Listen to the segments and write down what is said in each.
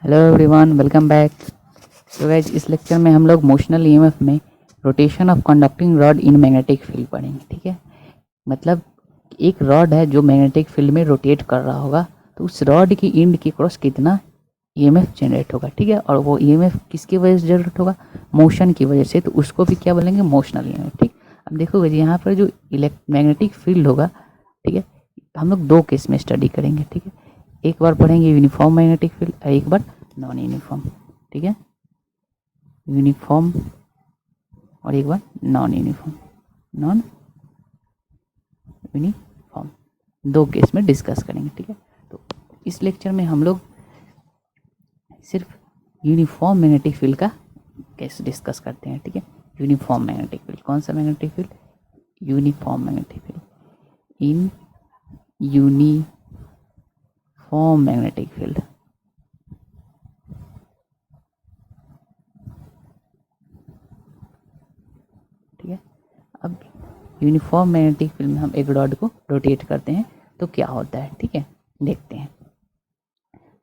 Hello everyone, welcome back. So guys, इस lecture में हम लोग मोशनल ईएमएफ में rotation of conducting rod in magnetic field पढ़ेंगे। ठीक है, मतलब एक रॉड है जो मैग्नेटिक फील्ड में रोटेट कर रहा होगा, तो उस रॉड की एंड के क्रॉस कितना ईएमएफ जनरेट होगा। ठीक है, और वो ईएमएफ किसकी वजह से जनरेट होगा? मोशन की वजह से, तो उसको भी क्या बोलेंगे? Motional EMF. ठीक, अब देखो यहाँ पर जो मैग्नेटिक फील्ड होगा, ठीक है, हम लोग दो केस में स्टडी करेंगे। ठीक है, एक बार पढ़ेंगे यूनिफॉर्म मैग्नेटिक फील्ड और एक बार नॉन यूनिफॉर्म। ठीक है, यूनिफॉर्म और एक बार नॉन यूनिफॉर्म। नॉन यूनिफॉर्म दो केस में डिस्कस करेंगे। ठीक है, तो इस लेक्चर में हम लोग सिर्फ यूनिफॉर्म मैग्नेटिक फील्ड का केस डिस्कस करते हैं। ठीक है, यूनिफॉर्म मैग्नेटिक फील्ड, कौन सा magnetic field? Uniform magnetic field. In uniform magnetic field, ठीक है। अब यूनिफॉर्म मैग्नेटिक फील्ड में हम एक रॉड को रोटेट करते हैं तो क्या होता है, ठीक है, देखते हैं।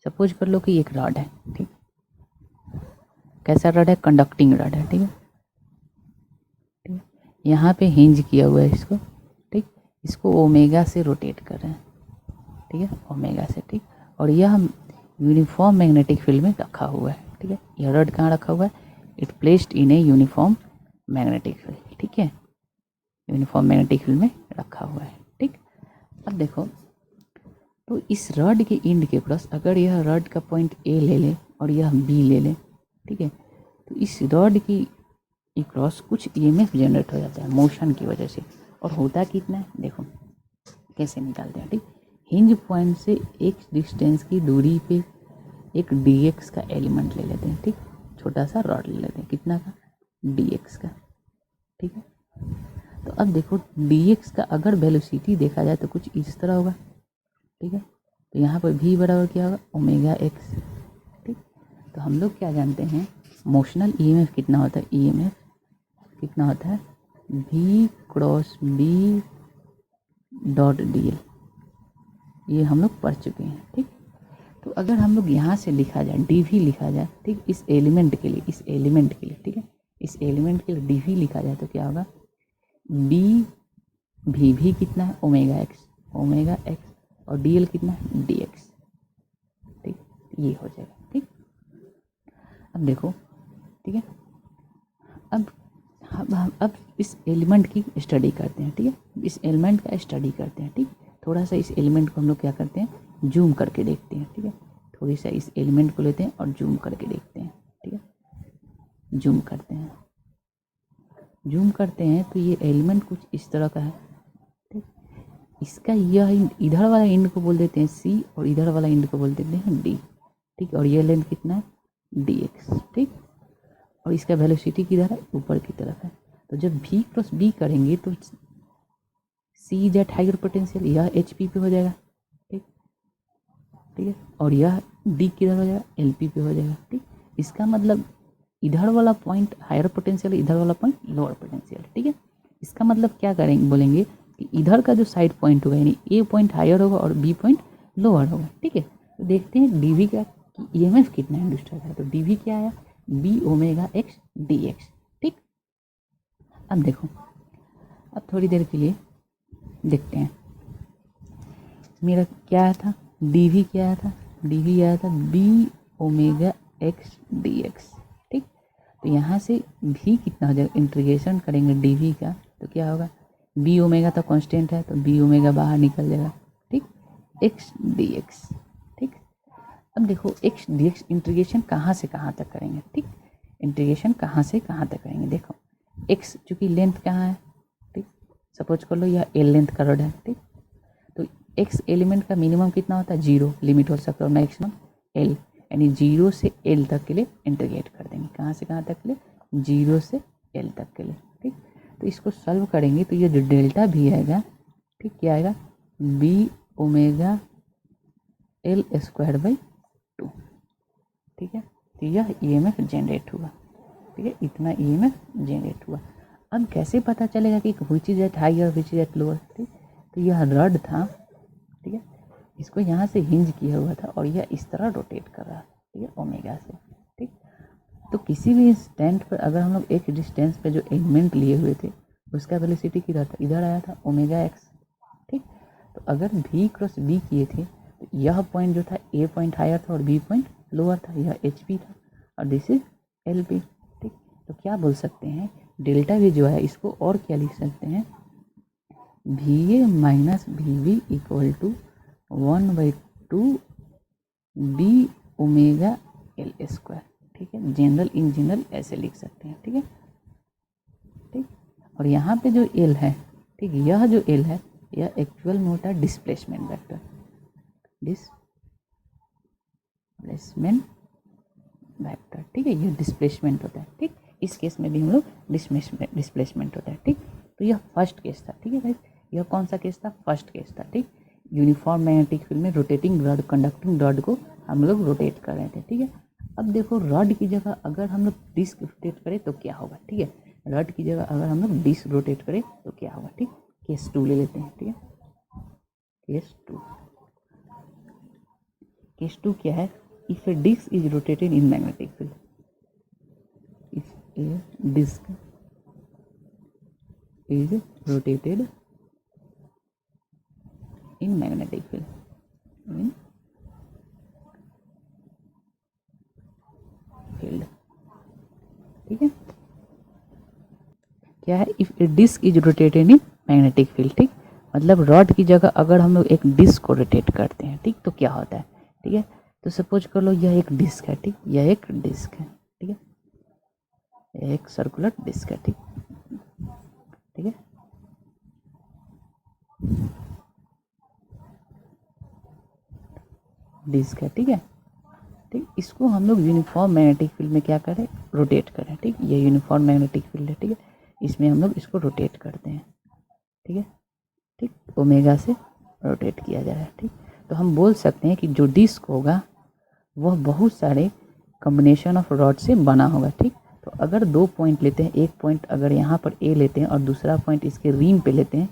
सपोज कर लो कि एक रॉड है, ठीक, कैसा रॉड है? कंडक्टिंग रॉड है। ठीक है, ठीक है, यहाँ पे हिंज किया हुआ है इसको, ठीक, इसको ओमेगा से रोटेट कर रहे हैं। ठीक है, ओमेगा से, ठीक, और यह यूनिफॉर्म मैग्नेटिक फील्ड में रखा हुआ है। ठीक है, यह रॉड कहाँ रखा हुआ है? It placed in a uniform magnetic field. ठीक है, यूनिफॉर्म मैग्नेटिक फील्ड में रखा हुआ है। ठीक, अब देखो, तो इस रॉड के एंड के क्रॉस अगर यह रॉड का पॉइंट ए ले ले और यह बी ले ले, ठीक है, तो इस रॉड की क्रॉस कुछ ईएमएफ जनरेट हो जाता है मोशन की वजह से। और होता कितना है देखो, कैसे निकालते हैं। ठीक, हिंज पॉइंट से एक डिस्टेंस की दूरी पे एक dx का एलिमेंट ले लेते हैं। ठीक, छोटा सा रॉड ले लेते हैं, कितना का? dx का। ठीक है, तो अब देखो dx का अगर वेलोसिटी देखा जाए तो कुछ इस तरह होगा। ठीक है, तो यहाँ पर v बराबर क्या होगा? Omega x. ठीक, तो हम लोग क्या जानते हैं, मोशनल ईएमएफ कितना होता है? ईएमएफ कितना होता है? v cross b dot D L, ये हम लोग पढ़ चुके हैं। ठीक, तो अगर हम लोग यहाँ से लिखा जाए, डी वी लिखा जाए, ठीक, इस एलिमेंट के लिए, इस एलिमेंट के लिए, ठीक है, इस एलिमेंट के लिए डी वी लिखा जाए तो क्या होगा? डी भी कितना है? ओमेगा एक्स, और डी एल कितना है? D X. ठीक, ये हो जाएगा। ठीक, अब देखो, ठीक है, अब इस एलिमेंट की स्टडी करते हैं। ठीक है, इस एलिमेंट का स्टडी करते हैं। ठीक, थोड़ा सा इस एलिमेंट को हम लोग क्या करते हैं? जूम करके देखते हैं। ठीक है, थोड़ी सा इस एलिमेंट को लेते हैं और जूम करके देखते हैं। ठीक है, जूम करते हैं, तो ये एलिमेंट कुछ इस तरह का है। ठीक, इसका यह इधर वाला एंड को बोल देते हैं सी और इधर वाला एंड को बोल देते हैं डी। ठीक, और ये लेंथ कितना है? D X. ठीक, और इसका वेलोसिटी किधर है? ऊपर की तरफ है। तो जब v क्रॉस b करेंगे तो सी इज एट हाइयर पोटेंशियल, यह एच पी पे हो जाएगा। ठीक, ठीक है, और यह d किधर हो जाएगा? एल पी पे हो जाएगा। ठीक, इसका मतलब इधर वाला पॉइंट हायर पोटेंशियल, इधर वाला पॉइंट लोअर पोटेंशियल। ठीक है, इसका मतलब क्या करेंगे, बोलेंगे कि इधर का जो साइड पॉइंट होगा, यानी ए पॉइंट हायर होगा और बी पॉइंट लोअर होगा। ठीक है, तो देखते हैं डी वी का ई एम एफ कितना इंड्यूस है। तो डी वी क्या आया? B omega X D X. ठीक, अब देखो, अब थोड़ी देर के लिए देखते हैं मेरा क्या आया था? डी वी क्या आया था? डी वी आया था B omega X D X. ठीक, तो यहाँ से भी कितना हो जाएगा? इंटीग्रेशन करेंगे डी वी का तो क्या होगा? बी ओमेगा तो कांस्टेंट है, तो बी ओमेगा बाहर निकल जाएगा। ठीक, एक्स डी एक्स। ठीक, अब देखो एक्स डी एक्स इंटीग्रेशन कहाँ से कहाँ तक करेंगे? ठीक, इंटीग्रेशन कहाँ से कहाँ तक करेंगे? देखो, एक्स चूँकि लेंथ कहाँ है, ठीक, सपोज कर लो यह एल लेंथ का रॉड है। ठीक, तो एक्स एलिमेंट का मिनिमम कितना होता है? 0 लिमिट हो सकता है, मैक्सिमम एल, यानी 0 से एल तक के लिए इंटीग्रेट कर देंगे। कहाँ से कहाँ तक के लिए? 0 से एल तक के लिए। ठीक, तो इसको सॉल्व करेंगे तो ये जो डेल्टा भी आएगा, ठीक, क्या आएगा? B omega L square by 2। ठीक है, तो यह ईएमएफ जनरेट हुआ। ठीक है, इतना ईएमएफ जनरेट हुआ। अब कैसे पता चलेगा कि which is at higher which is at lower? ठीक, तो यह रॉड था, ठीक है, इसको यहाँ से हिंज किया हुआ था और यह इस तरह रोटेट कर रहा है। ठीक है, ओमेगा से। ठीक, तो किसी भी इंस्टेंट पर अगर हम लोग एक डिस्टेंस पे जो एलिमेंट लिए हुए थे उसका वेलोसिटी किधर था, इधर आया था, ओमेगा एक्स। ठीक, तो अगर v क्रॉस b किए थे तो यह पॉइंट जो था a पॉइंट हायर था और b पॉइंट लोअर था, यह एच पी था और दिस इज एल पी। ठीक, तो क्या बोल सकते हैं, डेल्टा वी जो है इसको और क्या लिख सकते हैं, V A minus V V equal to 1/2 B omega L square. ठीक है, जनरल इन जनरल ऐसे लिख सकते हैं। ठीक है, ठीक, और यहाँ पे जो एल है, ठीक, यह जो एल है यह एक्चुअल में होता है डिस्प्लेसमेंट वेक्टर, डिस्प्लेसमेंट वेक्टर। ठीक है, ये डिस्प्लेसमेंट होता है। ठीक, इस केस में भी हम लोग डिस्प्लेसमेंट होता है। ठीक, तो यह फर्स्ट केस था। ठीक है भाई, यह कौन सा केस था, फर्स्ट केस था। ठीक, यूनिफॉर्म मैग्नेटिक फील्ड में रोटेटिंग रॉड, कंडक्टिंग रॉड को हम लोग रोटेट कर रहे थे। ठीक है, अब देखो रॉड की जगह अगर हम लोग डिस्क रोटेट करें तो क्या होगा। ठीक है, रॉड की जगह अगर हम लोग डिस्क रोटेट करें तो क्या होगा। ठीक, केस 2 ले लेते हैं। ठीक है, केस 2 क्या है, if a disc is rotated in magnetic field, if a disc is rotated in magnetic field, in field। ठीक है, क्या है, if a disc is rotated in magnetic field. ठीक, मतलब रॉड की जगह अगर हम लोग एक डिस्क को रोटेट करते हैं, ठीक, तो क्या होता है। ठीक है, तो सपोज कर लो यह एक डिस्क है। ठीक, यह एक डिस्क है। ठीक है, यह एक सर्कुलर डिस्क है। ठीक, ठीक है, डिस्क है। ठीक है, ठीक, इसको हम लोग यूनिफॉर्म मैग्नेटिक फील्ड में क्या करें, रोटेट करें। ठीक, ये यूनिफॉर्म मैग्नेटिक फील्ड है। ठीक है, इसमें हम लोग इसको रोटेट करते हैं। ठीक है, ठीक, ओमेगा से रोटेट किया जा रहा है। ठीक, तो हम बोल सकते हैं कि जो डिस्क होगा वह बहुत सारे कॉम्बिनेशन ऑफ रॉड से बना होगा। ठीक, तो अगर 2 पॉइंट लेते हैं, एक पॉइंट अगर यहाँ पर ए लेते हैं और दूसरा पॉइंट इसके रिम पे लेते हैं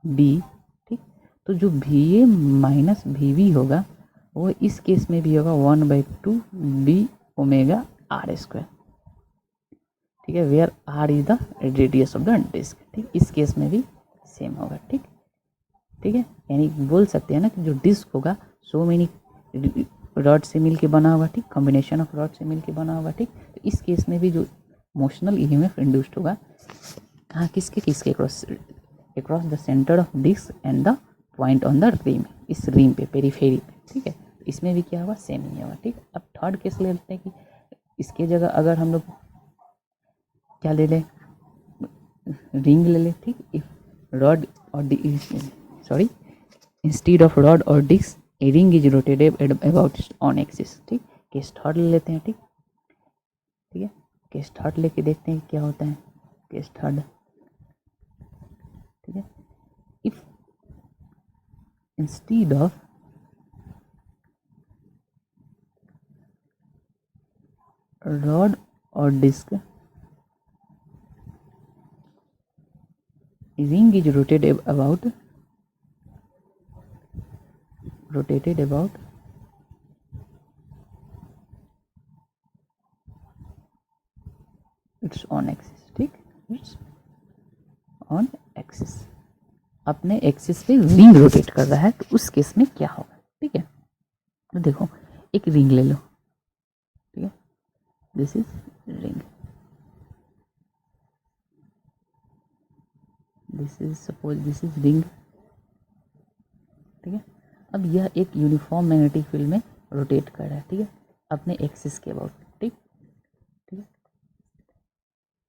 बी। ठीक, तो जो V A minus V V होगा वो इस केस में भी होगा 1/2 बी ओमेगा आर स्क्वायर। ठीक है, where R is the radius of the disc. ठीक, इस केस में भी सेम होगा। ठीक, ठीक है, यानी बोल सकते हैं ना कि जो डिस्क होगा सो मेनी रॉड से मिल के बना होगा। ठीक, कॉम्बिनेशन ऑफ रॉड से मिल के बना होगा। ठीक, तो इस केस में भी जो मोशनल ईएमएफ इंड्यूस्ड होगा कहाँ, किसके across the centre of disc and the point on the rim, इस रिम पे, पेरीफेरी पे। ठीक है, इसमें भी क्या होगा, सेम ही होगा। ठीक, अब थर्ड केस ले लेते हैं कि इसके जगह अगर हम लोग क्या ले लें, रिंग ले लें। ठीक, इफ रॉड और सॉरी इंस्टीड ऑफ रॉड और disc a ring is rotated about on axis. ठीक, केस थर्ड ले लेते हैं। ठीक, ठीक है, केस थर्ड लेके देखते हैं क्या होता है, केस थर्ड। ठीक है, इफ इंस्टीड ऑफ रॉड और disc ring is rotated about its own axis. ठीक, इट्स ऑन एक्सिस, अपने एक्सिस पे रिंग रोटेट कर रहा है, तो उस केस में क्या होगा। ठीक है, तो देखो एक रिंग ले लो। ठीक है, this is ring, this is suppose this is ring. ठीक है, अब यह एक यूनिफॉर्म मैग्नेटिक फील्ड में रोटेट कर रहा है। ठीक है, अपने एक्सिस के अबाउट। ठीक, ठीक है,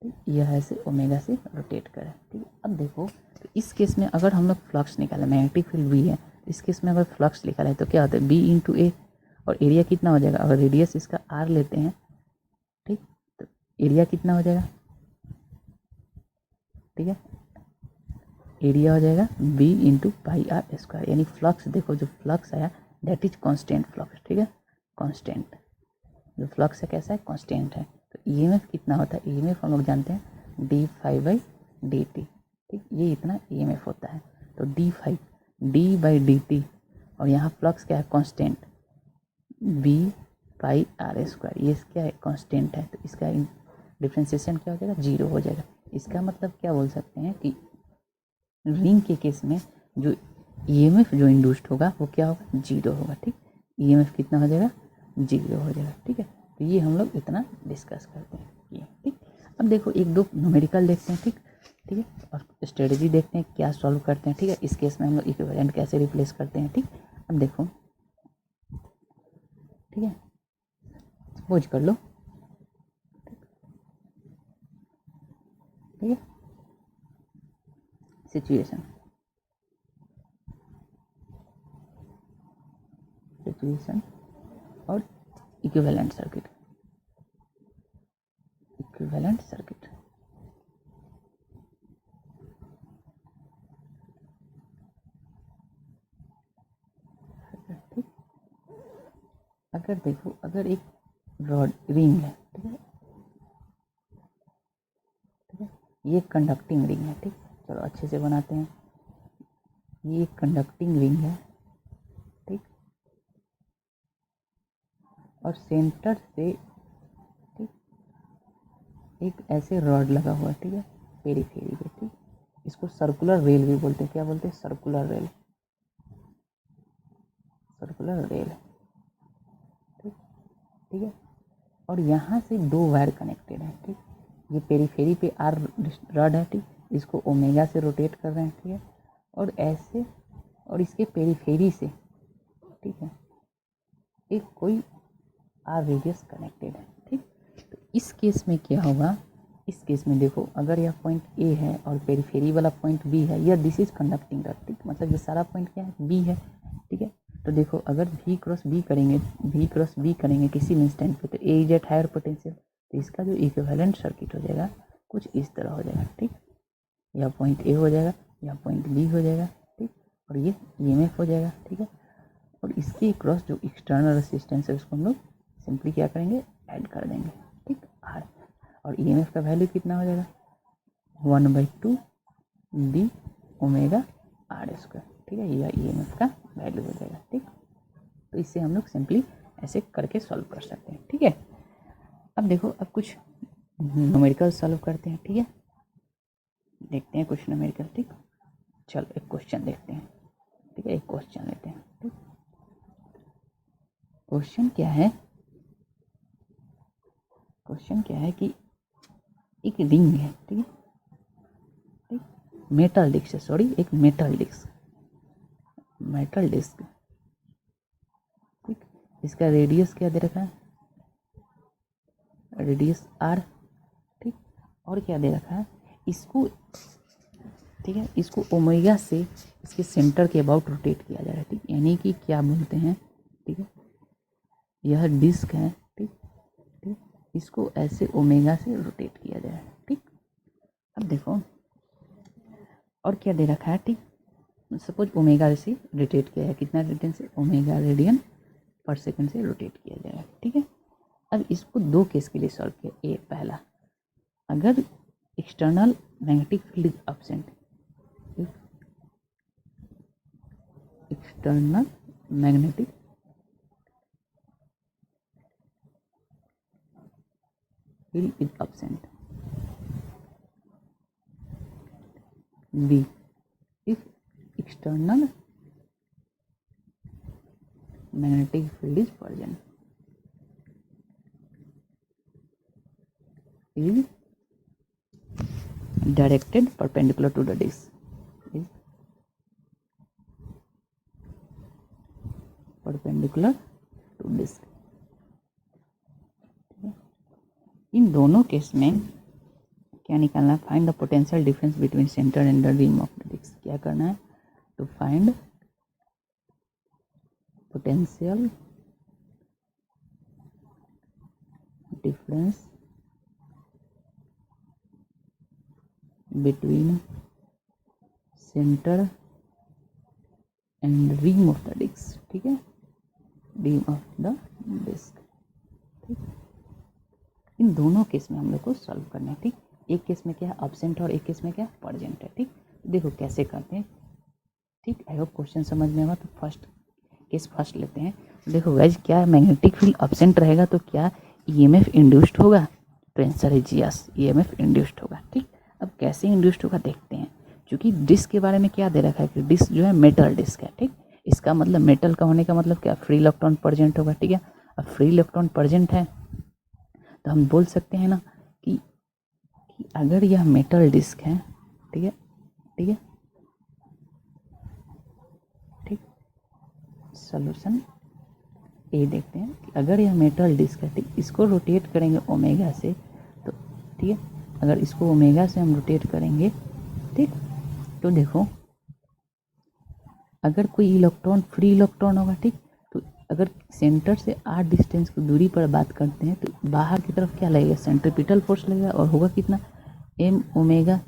ठीक, यह ऐसे ओमेगा से रोटेट कर रहा है। ठीक है, अब देखो तो इस केस में अगर हम लोग फ्लक्स निकालें, मैग्नेटिक फील्ड बी है, इस केस में अगर फ्लक्स निकालें है तो क्या होता है, बी इंटू ए, और एरिया कितना हो जाएगा, अगर रेडियस इसका आर लेते हैं। ठीक, तो एरिया कितना हो जाएगा, ठीक है, एरिया हो जाएगा B into pi R square, यानी फ्लक्स देखो जो फ्लक्स आया दैट इज कांस्टेंट फ्लक्स। ठीक है, कांस्टेंट जो फ्लक्स है कैसा है, कांस्टेंट है। तो ईएमएफ कितना होता है, ईएमएफ हम लोग जानते हैं d∅dt। ठीक, ये इतना ईएमएफ होता है। तो d∅ d/dt, और यहाँ फ्लक्स क्या है, constant b pi R square, ये क्या है कांस्टेंट है, तो इसका डिफ्रेंसिएशन क्या हो जाएगा 0 हो जाएगा। इसका मतलब क्या बोल सकते हैं कि रिंग के केस में जो ईएमएफ जो इंड्यूस्ड होगा वो क्या होगा 0 होगा। ठीक, ईएमएफ कितना हो जाएगा 0 हो जाएगा। ठीक है, तो ये हम लोग इतना डिस्कस करते हैं ये। ठीक, अब देखो एक दो न्यूमेरिकल देखते हैं। ठीक ठीक है, और स्ट्रेटजी देखते हैं क्या सॉल्व करते हैं। ठीक है, इस केस में हम लोग इक्विवेलेंट कैसे रिप्लेस करते हैं। ठीक, अब देखो ठीक है, सपोज कर लो ठीक है सिचुएशन और इक्विवेलेंट सर्किट ठीक, अगर देखो अगर एक रॉड रिंग है ठीक है, ये कंडक्टिंग रिंग है। ठीक, चलो अच्छे से बनाते हैं। ये कंडक्टिंग रिंग है। ठीक, और सेंटर से ठीक एक ऐसे रॉड लगा हुआ है। ठीक है, पेरीफेरी पे। ठीक, इसको सर्कुलर रेल भी बोलते हैं। क्या बोलते हैं? Circular rail. ठीक ठीक है, और यहाँ से दो वायर कनेक्टेड है। ठीक, ये पेरीफेरी पे आर रॉड है। ठीक, इसको ओमेगा से रोटेट कर रहे हैं। ठीक है, और ऐसे और इसके पेरीफेरी से ठीक है एक कोई आर रेडियस कनेक्टेड है। ठीक, तो इस केस में क्या होगा, इस केस में देखो अगर यह पॉइंट ए है और पेरीफेरी वाला पॉइंट बी है, यह दिस इज कंडक्टिंग रॉड। ठीक, मतलब ये सारा पॉइंट क्या है बी है। ठीक है, तो देखो अगर v क्रॉस बी करेंगे किसी इंस्टेंट पे, तो ए इज एट हायर पोटेंशियल, तो इसका जो इक्विवेलेंट सर्किट हो जाएगा कुछ इस तरह हो जाएगा। ठीक, यह पॉइंट ए हो जाएगा, यह पॉइंट बी हो जाएगा। ठीक, और ये ईएमएफ हो जाएगा। ठीक है, और इसके क्रॉस जो एक्सटर्नल रेसिस्टेंस है उसको हम लोग सिंपली क्या करेंगे ऐड कर देंगे। ठीक, आर, और ईएमएफ का वैल्यू कितना हो जाएगा 1/2 डी ओमेगा आर स्क्वायर। ठीक है, यह ईएमएफ का वैल्यू हो जाएगा। ठीक, तो इससे हम लोग सिंपली ऐसे करके सॉल्व कर सकते हैं। ठीक है, अब देखो अब कुछ न्यूमेरिकल सॉल्व करते हैं। ठीक है, देखते हैं कुछ न्यूमेरिकल। ठीक, चलो एक क्वेश्चन देखते हैं। ठीक है, एक क्वेश्चन लेते हैं। ठीक, क्वेश्चन क्या है कि एक रिंग है। ठीक है, ठीक, मेटल डिस्क है, सॉरी एक मेटल डिस्क ठीक, इसका रेडियस क्या दे रखा है, रेडियस आर। ठीक, और क्या दे रखा है इसको, ठीक है, इसको ओमेगा से इसके सेंटर के अबाउट रोटेट किया जा रहा है। ठीक, यानी कि क्या बोलते हैं, ठीक है, यह डिस्क है। ठीक ठीक, इसको ऐसे ओमेगा से रोटेट किया जा रहा है। ठीक, अब देखो और क्या दे रखा है। ठीक, सपोज ओमेगा से रोटेट किया है, कितना रेडियन से, ओमेगा रेडियन पर सेकंड से रोटेट किया जाएगा। ठीक है, अब इसको दो केस के लिए सॉल्व किया। ए पहला, अगर external magnetic field is absent, external magnetic field is absent. B, if external magnetic field is present, is directed perpendicular to the disk, is perpendicular to disk. इन दोनों केस में क्या निकालना है, find the potential difference between centre and the rim of the disc. क्या करना है, to find potential difference between centre and rim of the disc. ठीक है, रिम ऑफ द डिस्क। ठीक, इन दोनों केस में हम लोग को सॉल्व करना है। ठीक, एक केस में क्या है एब्सेंट और एक केस में क्या प्रेजेंट है। ठीक, देखो कैसे करते हैं। ठीक, आई होप क्वेश्चन समझ में आएगा। तो फर्स्ट केस फर्स्ट लेते हैं। देखो गाइज, क्या मैग्नेटिक फील्ड एब्सेंट रहेगा तो क्या ईएमएफ इंड्यूस्ड होगा? तो आंसर है यस, ईएमएफ इंड्यूस्ड होगा। ठीक, अब कैसे इंड्यूस्ड होगा देखते हैं। क्योंकि डिस्क के बारे में क्या दे रखा है कि डिस्क जो है मेटल डिस्क है। ठीक, इसका मतलब मेटल का होने का मतलब क्या, फ्री इलेक्ट्रॉन प्रेजेंट होगा। ठीक है, अब फ्री इलेक्ट्रॉन प्रेजेंट है तो हम बोल सकते हैं ना कि अगर यह मेटल डिस्क है, ठीक है, ठीक है, ठीक, सॉल्यूशन ए देखते हैं कि अगर यह मेटल डिस्क है, ठीक, इसको रोटेट करेंगे ओमेगा से, तो ठीक है, अगर इसको ओमेगा से हम रोटेट करेंगे, ठीक, तो देखो अगर कोई इलेक्ट्रॉन फ्री इलेक्ट्रॉन होगा, ठीक, तो अगर सेंटर से आर डिस्टेंस की दूरी पर बात करते हैं तो बाहर की तरफ क्या लगेगा, सेंट्रीपिटल फोर्स लगेगा और होगा कितना, एम ओमेगा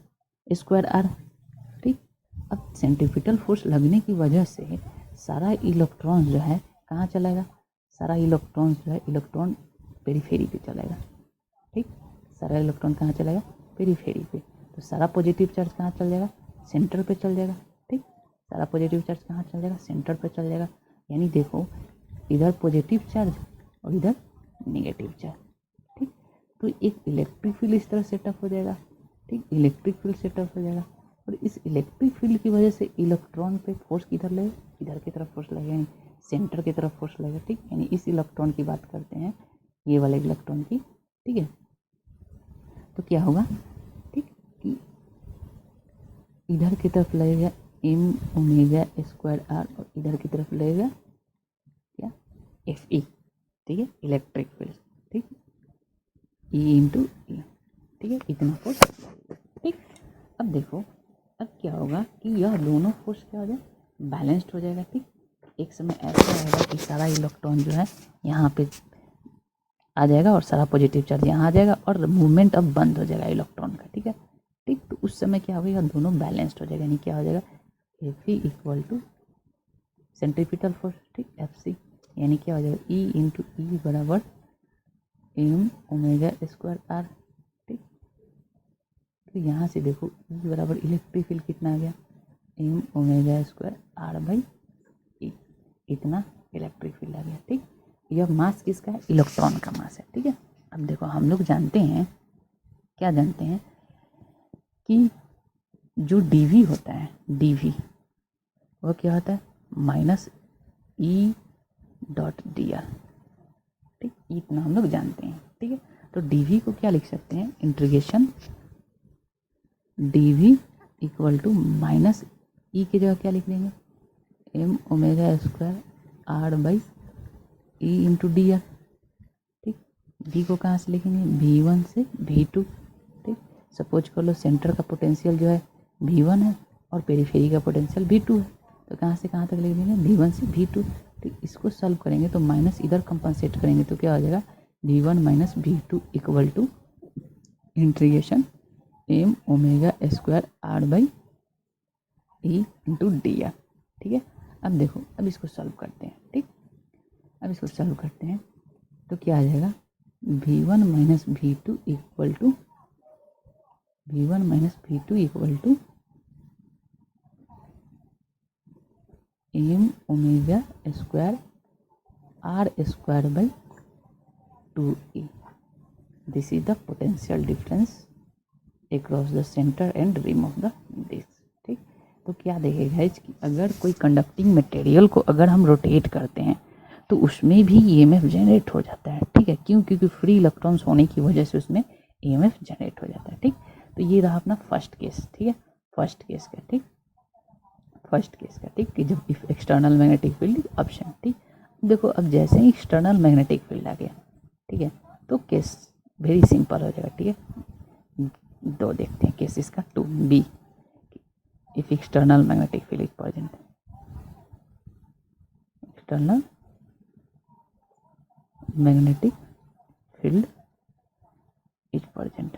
स्क्वायर आर। ठीक, अब सेंट्रीपिटल फोर्स लगने की वजह से सारा इलेक्ट्रॉन जो है कहाँ चलेगा, सारा इलेक्ट्रॉन जो है इलेक्ट्रॉन पेरीफेरी पे चलेगा। ठीक, सारा इलेक्ट्रॉन कहाँ चलेगा, पेरीफेरी पे। तो सारा पॉजिटिव चार्ज कहाँ चल जाएगा, सेंटर पे चल जाएगा। ठीक, सारा पॉजिटिव चार्ज कहाँ चल जाएगा, सेंटर पे चल जाएगा। यानी देखो इधर पॉजिटिव चार्ज और इधर नेगेटिव चार्ज। ठीक, तो एक इलेक्ट्रिक फील्ड इस तरह सेटअप हो जाएगा। ठीक, इलेक्ट्रिक फील्ड सेटअप हो जाएगा और इस इलेक्ट्रिक फील्ड की वजह से इलेक्ट्रॉन पे फोर्स किधर लगेगा, इधर की तरफ फोर्स लगेगा, यानी सेंटर की तरफ फोर्स लगेगा। ठीक, यानी इस इलेक्ट्रॉन की बात करते हैं, ये वाले इलेक्ट्रॉन की। ठीक है, तो क्या होगा, ठीक, कि इधर की तरफ लगेगा एम ओमेगा स्क्वायर आर और इधर की तरफ लगेगा क्या, एफ ई। ठीक है, इलेक्ट्रिक फील्ड। ठीक, ई इंटू ई। ठीक है, इतना फोर्स। ठीक, अब देखो अब क्या होगा कि यह दोनों फोर्स क्या हो जाए, बैलेंस्ड हो जाएगा। ठीक, एक समय ऐसा आएगा कि सारा इलेक्ट्रॉन जो है यहाँ पे आ जाएगा और सारा पॉजिटिव चार्ज यहाँ आ जाएगा और मूवमेंट अब बंद हो जाएगा इलेक्ट्रॉन का। ठीक है, ठीक, तो उस समय क्या होगा, दोनों बैलेंस्ड हो जाएगा। यानी क्या हो जाएगा, F E equal to centripetal force, ठीक, एफ सी, यानी क्या हो जाएगा, ई इंटू ई बराबर एम ओमेगा स्क्वायर आर। ठीक, तो यहाँ से देखो ई बराबर इलेक्ट्रिक फील्ड कितना आ गया, M omega square R by E, इतना इलेक्ट्रिक फील्ड आ गया। ठीक, यह मास किसका है, इलेक्ट्रॉन का मास है। ठीक है, अब देखो हम लोग जानते हैं, क्या जानते हैं कि जो डीवी होता है, डीवी वो क्या होता है, minus E dot D R. ठीक, इतना हम लोग जानते हैं। ठीक है, तो डीवी को क्या लिख सकते हैं, integration DV equal to minus E की जगह क्या लिख देंगे, M omega square R by E into D R. ठीक, डी को कहाँ से लिखेंगे, V1 से V2। ठीक, सपोज कर लो सेंटर का पोटेंशियल जो है V1 है और पेरीफेरी का पोटेंशियल V2 है, तो कहाँ से कहाँ तक लिख देंगे, V1 से V2। ठीक, इसको सॉल्व करेंगे तो माइनस इधर कंपनसेट करेंगे तो क्या हो जाएगा, V1 minus V2 equal to integration M omega square R by E into D R. ठीक है, अब देखो अब इसको सॉल्व करते हैं। ठीक, अब इसको सॉल्व करते हैं तो क्या आ जाएगा, V1 minus V2 equal to V1 minus V2 equal to M omega square R square by 2e। This is the potential difference across the centre and rim of the disc. ठीक, तो क्या देखेगा है कि अगर कोई कंडक्टिंग मटेरियल को अगर हम रोटेट करते हैं तो उसमें भी ईएमएफ जनरेट हो जाता है। ठीक है, क्यों, क्योंकि फ्री इलेक्ट्रॉन्स होने की वजह से उसमें ईएमएफ जनरेट हो जाता है। ठीक, तो ये रहा अपना फर्स्ट केस। ठीक है, फर्स्ट केस का, ठीक, फर्स्ट केस का, ठीक, कि जब if external magnetic field option. ठीक, देखो अब जैसे ही एक्सटर्नल मैग्नेटिक फील्ड आ गया, ठीक है, तो केस वेरी सिंपल हो जाएगा। ठीक है, दो देखते हैं केस इसका, 2b, if external magnetic field is present, external magnetic field is present.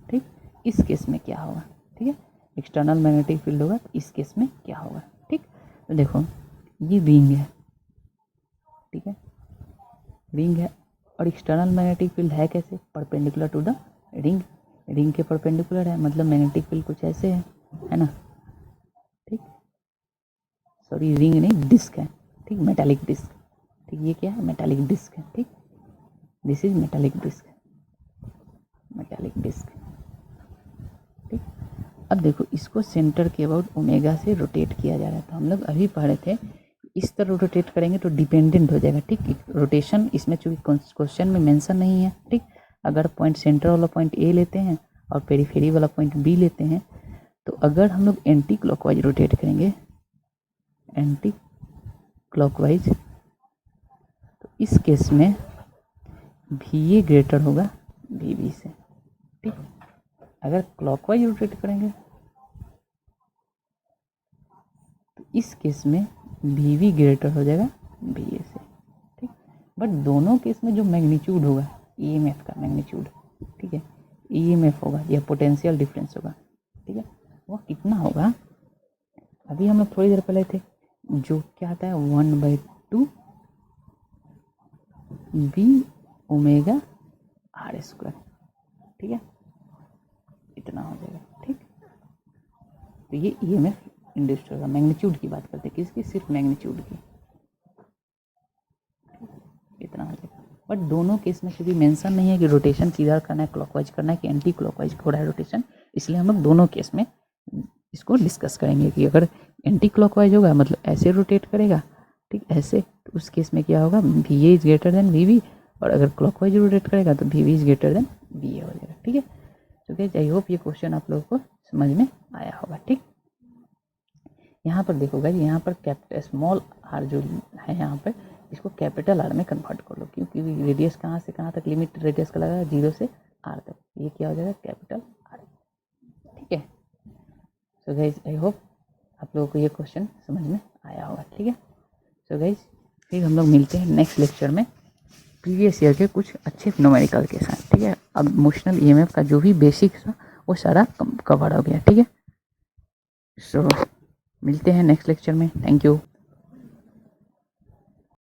ठीक, इस केस में क्या होगा, ठीक है, एक्सटर्नल मैग्नेटिक फील्ड होगा तो इस केस में क्या होगा। ठीक, तो देखो ये रिंग है, ठीक है, रिंग है और एक्सटर्नल मैग्नेटिक फील्ड है कैसे, perpendicular to the ring, ring के परपेंडिकुलर है, मतलब मैग्नेटिक फील्ड कुछ ऐसे है ना। ठीक, सॉरी रिंग नहीं डिस्क है। ठीक, मेटालिक डिस्क। ठीक, ये क्या है, मेटालिक डिस्क है। ठीक, this is metallic disc, metallic disc. ठीक, अब देखो इसको सेंटर के अबाउट ओमेगा से रोटेट किया जा रहा है। तो हम लोग अभी पढ़ रहे थे इस तरह रोटेट करेंगे तो डिपेंडेंट हो जाएगा। ठीक, रोटेशन इसमें चूंकि क्वेश्चन में मेंशन नहीं है। ठीक, अगर पॉइंट सेंटर वाला पॉइंट ए लेते हैं और पेरीफेरी वाला पॉइंट बी लेते हैं, तो अगर हम लोग एंटी क्लॉकवाइज रोटेट करेंगे, एंटी क्लॉकवाइज, तो इस केस में भी ए ग्रेटर होगा भी बी से। ठीक, अगर क्लॉकवाइज रोटेट करेंगे तो इस केस में भी वी ग्रेटर हो जाएगा बी ए से। ठीक, बट दोनों केस में जो मैग्नीट्यूड होगा ईएमएफ का मैग्नीट्यूड, ठीक है, ईएमएफ होगा या पोटेंशियल डिफरेंस होगा, ठीक है, वो कितना होगा। अभी हम लोग थोड़ी देर पहले थे जो क्या आता है 1/2 बी ओमेगा आर स्क्वायर। ठीक है, इतना हो जाएगा। ठीक, तो ये ईएमएफ इंड्यूस्ड होगा। मैग्नीट्यूड की बात करते हैं, किसकी, सिर्फ मैग्नीट्यूड की, इतना हो जाएगा। बट दोनों केस में क्योंकि मेंशन नहीं है कि रोटेशन किधर करना है, क्लॉकवाइज करना है कि एंटी क्लॉकवाइज हो रहा है रोटेशन, इसलिए हम लोग दोनों केस में इसको डिस्कस करेंगे कि अगर एंटी क्लॉकवाइज होगा मतलब ऐसे रोटेट करेगा, ठीक, ऐसे, तो उस केस में क्या होगा, V A is greater than V V, और अगर क्लॉकवाइज रोटेट करेगा तो V V is greater than V A हो जाएगा। ठीक है, तो गाइस आई होप ये क्वेश्चन आप लोगों को समझ में आया होगा। ठीक, यहाँ पर देखो गाइस, यहाँ पर कैपिटल स्मॉल आर जो है यहाँ पर, इसको कैपिटल आर में कन्वर्ट कर लो, क्योंकि रेडियस कहाँ से कहाँ तक लिमिट रेडियस का लगा, 0 से आर तक, ये क्या हो जाएगा, कैपिटल आर। ठीक है, सो गाइस आई होप आप लोगों को ये क्वेश्चन समझ में आया होगा। ठीक है, सो गाइस फिर हम लोग मिलते हैं नेक्स्ट लेक्चर में प्रीवियस ईयर के कुछ अच्छे न्यूमेरिकल के साथ। ठीक है, अब मोशनल ईएमएफ का जो भी बेसिक्स था वो सारा कवर हो गया। ठीक है, सो मिलते हैं नेक्स्ट लेक्चर में। Thank you.